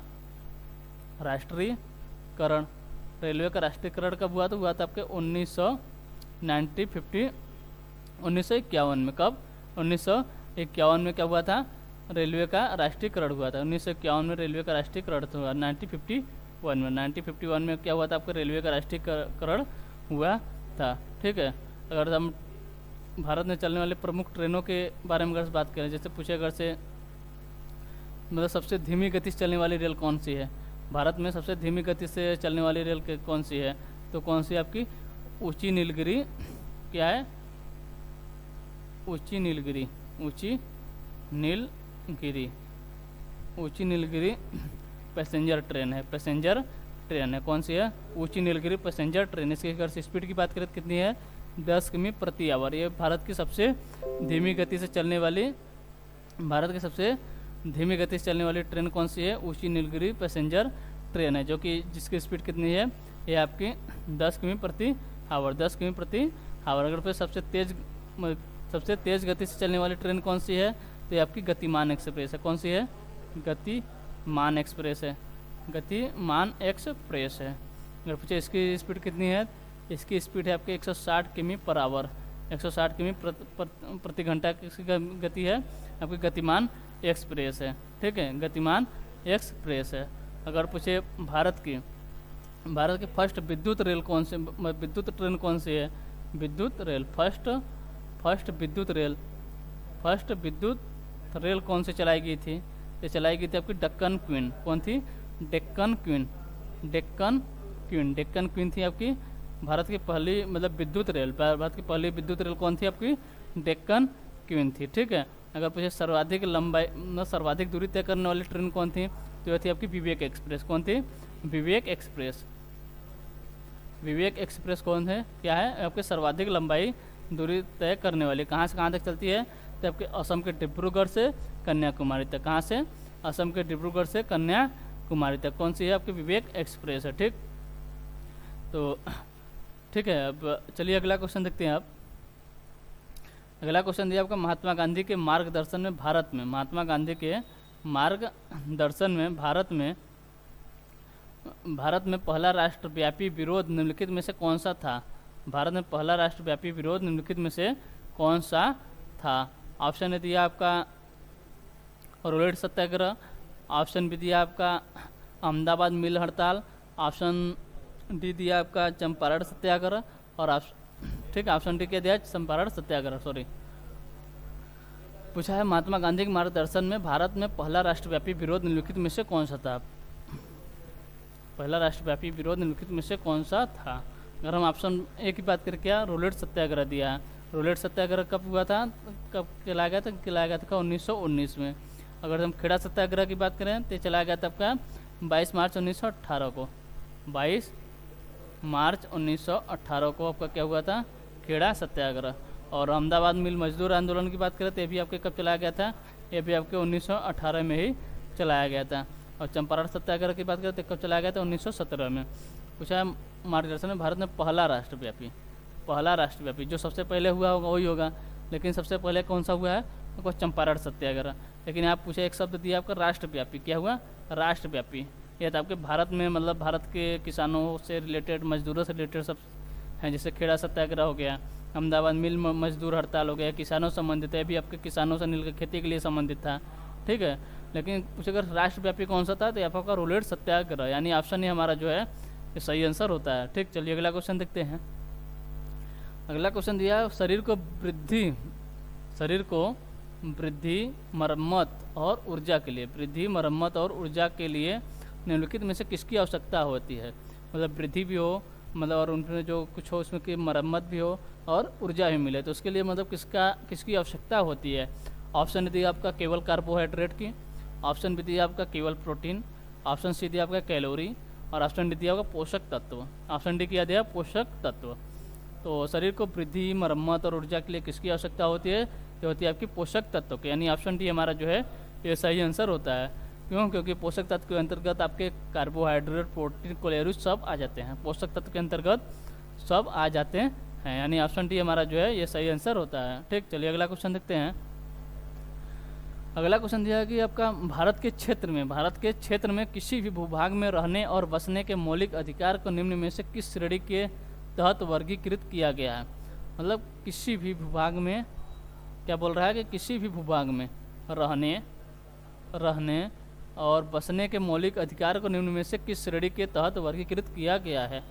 रेलवे का राष्ट्रीयकरण कब हुआ था? आपके 1951 में। कब? 1951 में क्या हुआ था? रेलवे का राष्ट्रीयकरण हुआ था। 1951 में रेलवे का राष्ट्रीयकरण हुआ। 1951 में क्या हुआ था? आपका रेलवे का राष्ट्रीयकरण हुआ था। ठीक है, अगर हम भारत में चलने वाले प्रमुख ट्रेनों के बारे में अगर बात करें, जैसे पूछे अगर से मतलब सबसे धीमी गति से चलने वाली रेल कौन सी है? भारत में सबसे धीमी गति से चलने वाली रेल कौन सी है? तो कौन सी आपकी ऊंची नीलगिरी। क्या है? ऊंची नीलगिरी पैसेंजर ट्रेन है। कौन सी है? ऊंची नीलगिरी पैसेंजर ट्रेन। इसकी अगर स्पीड की बात करें तो कितनी है? 10 किमी प्रति आवर। ये भारत की सबसे धीमी गति से चलने वाली ट्रेन कौन सी है? ऊंची नीलगिरी पैसेंजर ट्रेन है, जो कि जिसकी स्पीड कितनी है? ये आपकी 10 किमी प्रति आवर। अगर फिर सबसे तेज गति से चलने वाली ट्रेन कौन सी है? तो ये आपकी गतिमान एक्सप्रेस है। कौन सी है? गतिमान एक्सप्रेस है। अगर पूछे इसकी स्पीड कितनी है? इसकी स्पीड है आपके 160 किमी पर आवर। 160 किमी प्रति घंटा की गति है आपकी गतिमान एक्सप्रेस है। ठीक है, गतिमान एक्सप्रेस है। अगर पूछे भारत की फर्स्ट विद्युत ट्रेन कौन सी है? फर्स्ट विद्युत रेल कौन सी चलाई गई थी? ये चलाई गई थी आपकी डेक्कन क्वीन। कौन थी? डेक्कन क्वीन थी आपकी भारत की पहली विद्युत रेल। भारत की पहली विद्युत रेल कौन थी? आपकी डेक्कन क्वीन थी। ठीक है, अगर पूछे सर्वाधिक दूरी तय करने वाली ट्रेन कौन थी? तो यह थी आपकी विवेक एक्सप्रेस। कौन थी? विवेक एक्सप्रेस कौन है? क्या है? आपके सर्वाधिक लंबाई दूरी तय करने वाली। कहाँ से कहाँ तक चलती है? तो आपके असम के डिब्रूगढ़ से कन्याकुमारी तक। कहाँ से? असम के डिब्रूगढ़ से कन्याकुमारी तक। कौन सी है? आपकी विवेक एक्सप्रेस है। ठीक, तो ठीक है, अब चलिए अगला क्वेश्चन देखते हैं आप। अगला क्वेश्चन दिया आपका, महात्मा गांधी के मार्गदर्शन में भारत में, महात्मा गांधी के मार्गदर्शन में भारत में पहला राष्ट्रव्यापी विरोध निम्नलिखित में से कौन सा था? भारत में पहला राष्ट्रव्यापी विरोध निम्नलिखित में से कौन सा था? ऑप्शन ए दिया आपका रोलेट सत्याग्रह, ऑप्शन बी दिया आपका अहमदाबाद मिल हड़ताल, ऑप्शन डी दिया आपका चंपारण सत्याग्रह, और ठीक है ऑप्शन डी क्या दिया, चंपारण सत्याग्रह। सॉरी, पूछा है महात्मा गांधी के मार्गदर्शन में भारत में पहला राष्ट्रव्यापी विरोध निम्नलिखित में से कौन सा था? पहला राष्ट्रव्यापी विरोध निम्नलिखित में से कौन सा था? अगर हम ऑप्शन ए की बात करें, क्या रोलेट सत्याग्रह दिया है। रोलेट सत्याग्रह कब हुआ था, कब चलाया गया था? चलाया गया था 1919 में। अगर हम खेड़ा सत्याग्रह की बात करें तो चलाया गया था आपका 22 मार्च 1918 को। 22 मार्च 1918 को आपका क्या हुआ था, खेड़ा सत्याग्रह। और अहमदाबाद मिल मजदूर आंदोलन की बात करें तो ये भी आपके कब चलाया गया था, ये भी आपके 1918 में ही चलाया गया था। और चंपारण सत्याग्रह की बात करें तो कब चलाया गया था, 1917 में। पूछा है मार्गदर्शन में भारत में पहला राष्ट्रव्यापी जो सबसे पहले हुआ होगा वही होगा, लेकिन सबसे पहले कौन सा हुआ है, तो चंपारण सत्याग्रह। लेकिन आप पूछे एक शब्द दिया आपका राष्ट्रव्यापी, क्या हुआ, राष्ट्रव्यापी। यह तो आपके भारत में मतलब भारत के किसानों से रिलेटेड, मजदूरों से रिलेटेड सब हैं, जैसे खेड़ा सत्याग्रह हो गया, अहमदाबाद मिल मजदूर हड़ताल हो गया, किसानों से संबंधित है, भी आपके किसानों से मिलकर खेती के लिए संबंधित था। ठीक है, लेकिन कुछ अगर राष्ट्रव्यापी कौन सा था तो यहाँ पर रोलेट सत्याग्रह, यानी ऑप्शन ही हमारा जो है ये सही आंसर होता है। ठीक, चलिए अगला क्वेश्चन देखते हैं। अगला क्वेश्चन दिया, शरीर को वृद्धि, मरम्मत और ऊर्जा के लिए निम्नलिखित में से किसकी आवश्यकता होती है? मतलब वृद्धि भी हो, मतलब और उनमें जो कुछ हो उसमें की मरम्मत भी हो और ऊर्जा भी मिले, तो उसके लिए मतलब किसकी आवश्यकता होती है? ऑप्शन दिया आपका केवल कार्बोहाइड्रेट की, ऑप्शन बी दिया आपका केवल प्रोटीन, ऑप्शन सी दिया आपका कैलोरी, और ऑप्शन डी दिया होगा पोषक तत्व। ऑप्शन डी किया दिया पोषक तत्व। तो शरीर को वृद्धि, मरम्मत और ऊर्जा के लिए किसकी आवश्यकता होती है? ये होती है आपकी पोषक तत्व की, यानी ऑप्शन डी हमारा जो है ये सही आंसर होता है। क्यों? क्योंकि पोषक तत्व के अंतर्गत आपके कार्बोहाइड्रेट, प्रोटीन, कैलोरी सब आ जाते हैं, पोषक तत्व के अंतर्गत सब आ जाते हैं, यानी ऑप्शन डी हमारा जो है ये सही आंसर होता है। ठीक, चलिए अगला क्वेश्चन देखते हैं। अगला क्वेश्चन दिया है कि आपका भारत के क्षेत्र में किसी भी भूभाग में रहने और बसने के मौलिक अधिकार को निम्न में से किस श्रेणी के तहत वर्गीकृत किया गया है? मतलब किसी भी भूभाग में, क्या बोल रहा है कि किसी भी भूभाग में रहने और बसने के मौलिक अधिकार को निम्न में से किस श्रेणी के तहत वर्गीकृत किया गया है?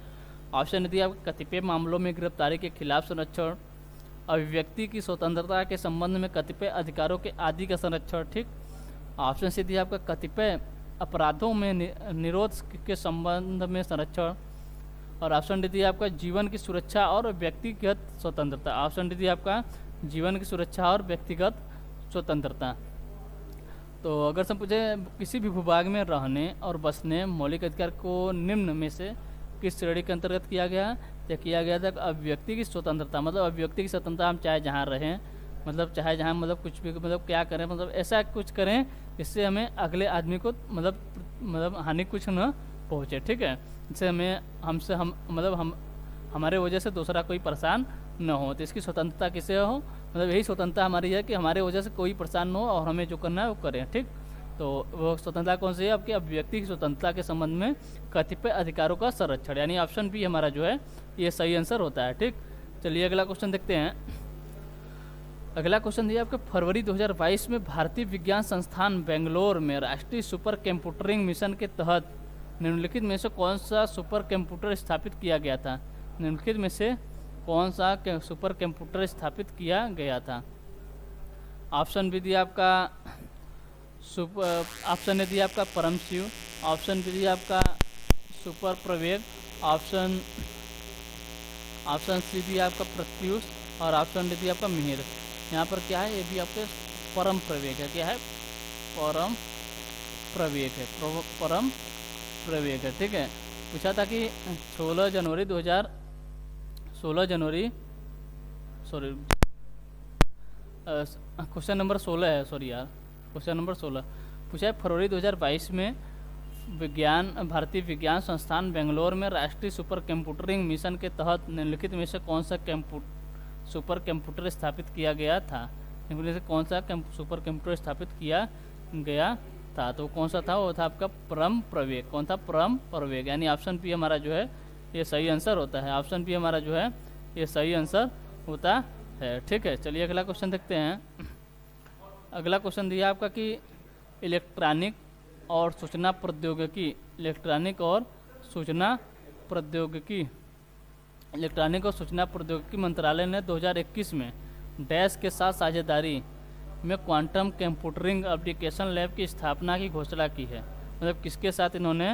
ऑप्शन दिया आपको कतिपय मामलों में गिरफ्तारी के खिलाफ संरक्षण, अभिव्यक्ति की स्वतंत्रता के संबंध में कतिपय अधिकारों के आदि का संरक्षण। ठीक, ऑप्शन सी दिया आपका कतिपय अपराधों में निरोध के संबंध में संरक्षण, और ऑप्शन डी दिया आपका जीवन की सुरक्षा और व्यक्तिगत स्वतंत्रता। ऑप्शन डी दिया आपका जीवन की सुरक्षा और व्यक्तिगत स्वतंत्रता। तो अगर सब पूछे किसी भी भूभाग में रहने और बसने मौलिक अधिकार को निम्न में से किस श्रेणी के अंतर्गत किया गया, तो किया गया था अभिव्यक्ति की स्वतंत्रता। मतलब अभिव्यक्ति की स्वतंत्रता, हम चाहे जहाँ रहें, मतलब चाहे जहाँ मतलब कुछ भी मतलब क्या करें, मतलब ऐसा कुछ करें जिससे हमें अगले आदमी को मतलब हानि कुछ न पहुँचे। ठीक है, जिससे हमारे वजह से दूसरा कोई परेशान न हो, तो इसकी स्वतंत्रता किसे हो, मतलब यही स्वतंत्रता हमारी है कि हमारे वजह से कोई परेशान न हो और हमें जो करना है वो करें। ठीक, तो वो स्वतंत्रता कौन सी है? आपकी अभिव्यक्ति की स्वतंत्रता के संबंध में कतिपय अधिकारों का संरक्षण, यानी ऑप्शन बी हमारा जो है ये सही आंसर होता है। ठीक, चलिए अगला क्वेश्चन देखते हैं। अगला क्वेश्चन दिया आपके फरवरी 2022 में भारतीय विज्ञान संस्थान बेंगलोर में राष्ट्रीय सुपर कंप्यूटरिंग मिशन के तहत निम्नलिखित में से कौन सा सुपर कंप्यूटर स्थापित किया गया था? निम्नलिखित में से कौन सा सुपर कंप्यूटर स्थापित किया गया था? ऑप्शन बी दिया आपका ऑप्शन ए दिया आपका परमशिव, ऑप्शन बी दिया आपका सुपर प्रवेग, ऑप्शन सी दिया आपका प्रत्युष, और ऑप्शन डी दिया आपका मिहिर। यहाँ पर क्या है, ये भी आपके परम प्रवेग है। क्या है? परम प्रवेग है, परम प्रवेग है। ठीक है, पूछा था कि 16 जनवरी क्वेश्चन नंबर 16 है, सॉरी यार, क्वेश्चन नंबर 16 पूछा है फरवरी 2022 में भारतीय विज्ञान संस्थान बेंगलोर में राष्ट्रीय सुपर कंप्यूटरिंग मिशन के तहत निम्नलिखित में से कौन सा सुपर कंप्यूटर स्थापित किया गया था? निम्नलिखित में से कौन सा सुपर कंप्यूटर स्थापित किया गया था? तो कौन सा था? वो था आपका परम प्रवेग। कौन था? परम प्रवेग। यानी ऑप्शन बी हमारा जो है ये सही आंसर होता है। ऑप्शन बी हमारा जो है ये सही आंसर होता है। ठीक है, चलिए अगला क्वेश्चन देखते हैं। अगला क्वेश्चन दिया आपका कि इलेक्ट्रॉनिक और सूचना प्रौद्योगिकी मंत्रालय ने 2021 में डैश के साथ साझेदारी में क्वांटम कंप्यूटरिंग एप्लीकेशन लैब की स्थापना की घोषणा की है। मतलब किसके साथ इन्होंने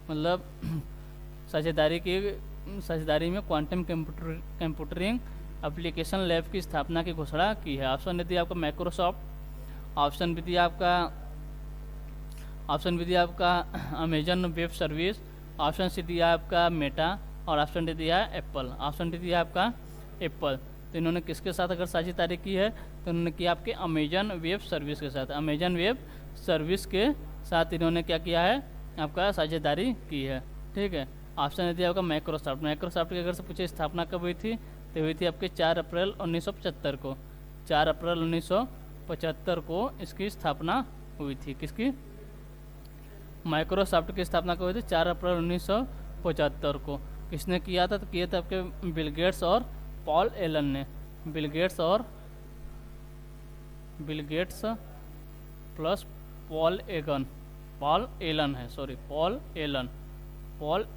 मतलब साझेदारी में क्वांटम कंप्यूटरिंग एप्लीकेशन लैब की स्थापना की घोषणा की है? ऑप्शन ए दिया आपका माइक्रोसॉफ्ट, ऑप्शन बी दिया आपका Amazon web service, option C दिया आपका मेटा और ऑप्शन डी दिया है एप्पल। ऑप्शन डी दिया आपका एप्पल। तो इन्होंने किसके साथ अगर साझेदारी की है तो इन्होंने किया आपके अमेजन वेब सर्विस के साथ। अमेजन वेब सर्विस के साथ इन्होंने क्या किया है? आपका साझेदारी की है। ठीक है, ऑप्शन दिया आपका माइक्रोसॉफ्ट। माइक्रोसॉफ्ट की अगर से पूछे स्थापना कब हुई थी तो हुई थी आपके 4 अप्रैल 1975 को। 4 अप्रैल 1975 को इसकी स्थापना हुई थी। किसकी? माइक्रोसॉफ्ट की स्थापना कब हुई थी? 4 अप्रैल 1975 को। किसने किया था? तो किया था आपके बिल गेट्स और पॉल एलन ने। Bill Gates plus Paul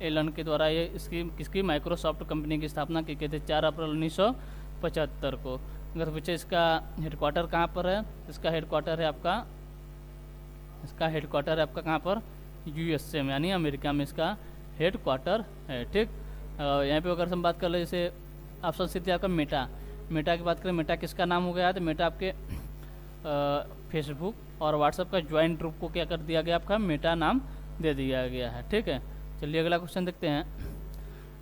Allen के द्वारा ये किसकी माइक्रोसॉफ्ट कंपनी की स्थापना की गई थी 4 अप्रैल 1975 को। अगर पूछे इसका हेडक्वार्टर कहाँ पर है? इसका हेडक्वार्टर है आपका कहाँ पर? यूएसए में, यानी अमेरिका में इसका हेडक्वार्टर है। ठीक, यहाँ पे अगर हम बात कर ले जैसे ऑप्शन सी थी आपका मेटा की बात करें, मेटा किसका नाम हो गया? तो मेटा आपके फेसबुक और व्हाट्सएप का ज्वाइंट ग्रुप को क्या कर दिया गया? आपका मेटा नाम दे दिया गया है। ठीक है, चलिए अगला क्वेश्चन देखते हैं।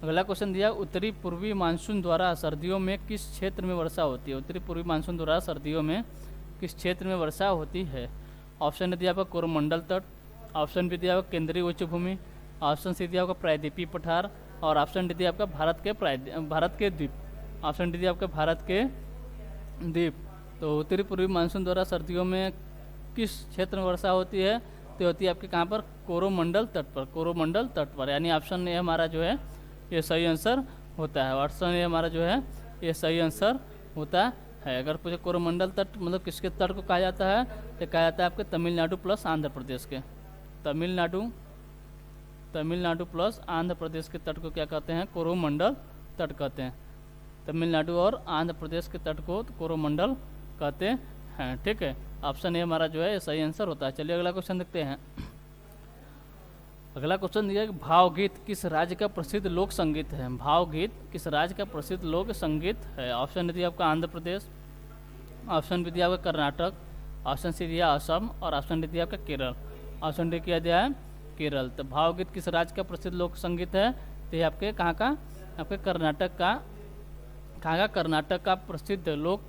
अगला क्वेश्चन दिया उत्तरी पूर्वी मानसून द्वारा सर्दियों में किस क्षेत्र में वर्षा होती है? उत्तरी पूर्वी मानसून द्वारा सर्दियों में किस क्षेत्र में वर्षा होती है? ऑप्शन दिया आपका कोरोमंडल तट, ऑप्शन बी दिया आपका केंद्रीय उच्च भूमि, ऑप्शन सी दिया आपका प्रायद्वीपीय पठार और ऑप्शन डी दिया आपका भारत के द्वीप। ऑप्शन डी दिया आपका भारत के द्वीप। तो उत्तरी पूर्वी मानसून द्वारा सर्दियों में किस क्षेत्र में वर्षा होती है? तो होती है आपके कहाँ पर? कोरोमंडल तट पर। यानी ऑप्शन ए हमारा जो है ये सही आंसर होता है। ऑप्शन ए हमारा जो है ये सही आंसर होता है। अगर पूछे कोरोमंडल तट मतलब किसके तट को कहा जाता है? तो कहा जाता है आपके तमिलनाडु प्लस आंध्र प्रदेश के। तमिलनाडु प्लस आंध्र प्रदेश के तट को क्या कहते हैं? कोरोमंडल तट कहते हैं। तमिलनाडु और आंध्र प्रदेश के तट को कोरोमंडल कहते हैं। ठीक है, ऑप्शन ए हमारा जो है ये सही आंसर होता है। चलिए अगला क्वेश्चन देखते हैं। अगला क्वेश्चन दिया कि भावगीत किस राज्य का प्रसिद्ध लोक संगीत है? भावगीत किस राज्य का प्रसिद्ध लोक संगीत है? ऑप्शन दिया आपका आंध्र प्रदेश, ऑप्शन बी दिया आपका कर्नाटक, ऑप्शन सी दिया असम और ऑप्शन डी दिया आपका केरल। ऑप्शन डी किया दिया है केरल। तो भावगीत किस राज्य का प्रसिद्ध लोक संगीत है? तो ये आपके कहाँ का? आपके कर्नाटक का प्रसिद्ध लोक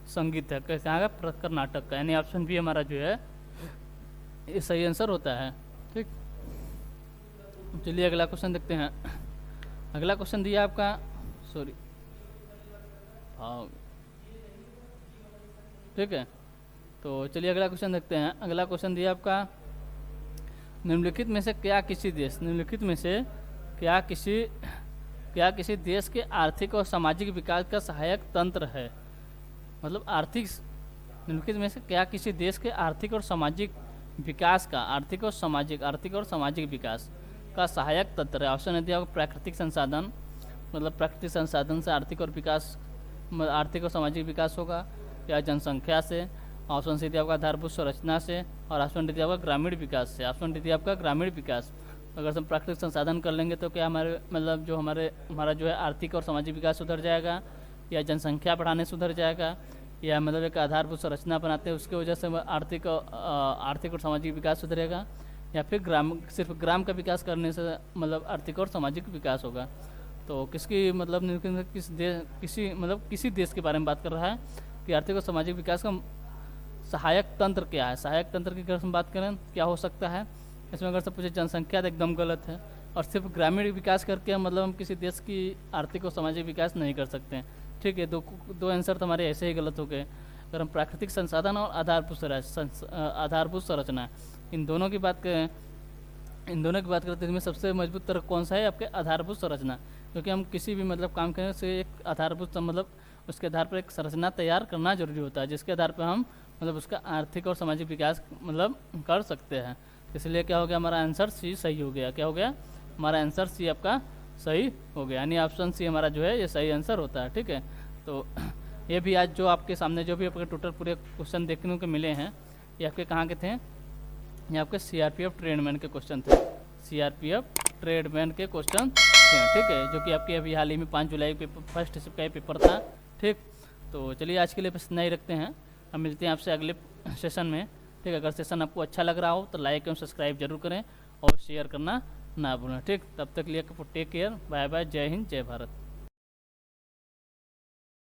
संगीत है। कहाँ का? कर्नाटक का। यानी ऑप्शन बी हमारा जो है ये सही आंसर होता है। ठीक, चलिए अगला क्वेश्चन देखते हैं। अगला क्वेश्चन दिया आपका ठीक है, तो चलिए अगला क्वेश्चन देखते हैं। अगला क्वेश्चन दिया आपका निम्नलिखित में से क्या किसी देश के आर्थिक और सामाजिक विकास का सहायक तंत्र है? मतलब निम्नलिखित में से क्या किसी देश के आर्थिक और सामाजिक विकास का सहायक तंत्र है? ऑप्शन दिया आपको प्राकृतिक संसाधन, मतलब प्राकृतिक संसाधन से आर्थिक और सामाजिक विकास होगा, या जनसंख्या से। ऑप्शन सी दिया आपका आधारभूत संरचना से और ऑप्शन डी दिया आपका ग्रामीण विकास से। ऑप्शन डी दिया आपका ग्रामीण विकास। अगर हम प्राकृतिक संसाधन कर लेंगे तो क्या हमारा जो है आर्थिक और सामाजिक विकास सुधर जाएगा, या जनसंख्या बढ़ाने सुधर जाएगा, या मतलब एक आधारभूत संरचना बनाते हैं उसकी वजह से आर्थिक और सामाजिक विकास सुधरेगा, या फिर सिर्फ ग्राम का विकास करने से मतलब आर्थिक और सामाजिक विकास होगा। तो किसकी मतलब किसी देश के बारे में बात कर रहा है कि आर्थिक और सामाजिक विकास का सहायक तंत्र क्या है? सहायक तंत्र की अगर हम बात करें क्या हो सकता है? इसमें अगर से पूछे जनसंख्या तो एकदम गलत है। और सिर्फ ग्रामीण विकास करके मतलब हम किसी देश की आर्थिक और सामाजिक विकास नहीं कर सकते हैं। ठीक है, दो दो आंसर तो हमारे ऐसे ही गलत हो गए। अगर हम प्राकृतिक संसाधन और आधारभूत संरचना इन दोनों की बात करें, तो इसमें सबसे मजबूत तर्क कौन सा है? आपके आधारभूत संरचना। क्योंकि हम किसी भी मतलब काम करने से एक आधारभूत मतलब उसके आधार पर एक संरचना तैयार करना जरूरी होता है, जिसके आधार पर हम मतलब उसका आर्थिक और सामाजिक विकास मतलब कर सकते हैं। इसलिए क्या हो गया, हमारा आंसर सी सही हो गया। क्या हो गया? हमारा आंसर सी आपका सही हो गया, यानी ऑप्शन सी हमारा जो है ये सही आंसर होता है। ठीक है, तो ये भी आज जो आपके सामने जो भी आपके टोटल पूरे क्वेश्चन देखने को मिले हैं, ये आपके कहाँ के थे? ये आपके सीआरपीएफ ट्रेडमैन के क्वेश्चन थे। सीआरपीएफ ट्रेडमैन के क्वेश्चन थे। ठीक है, जो कि आपके अभी हाल ही में 5 जुलाई पेपर फर्स्ट शिफ्ट का पेपर था। ठीक, तो चलिए आज के लिए बस नहीं रखते हैं, हम मिलते हैं आपसे अगले सेशन में। ठीक है, अगर सेशन आपको अच्छा लग रहा हो तो लाइक एवं सब्सक्राइब जरूर करें और शेयर करना ना भूलें। ठीक, तब तक लिए टेक केयर, बाय बाय, जय हिंद, जय भारत।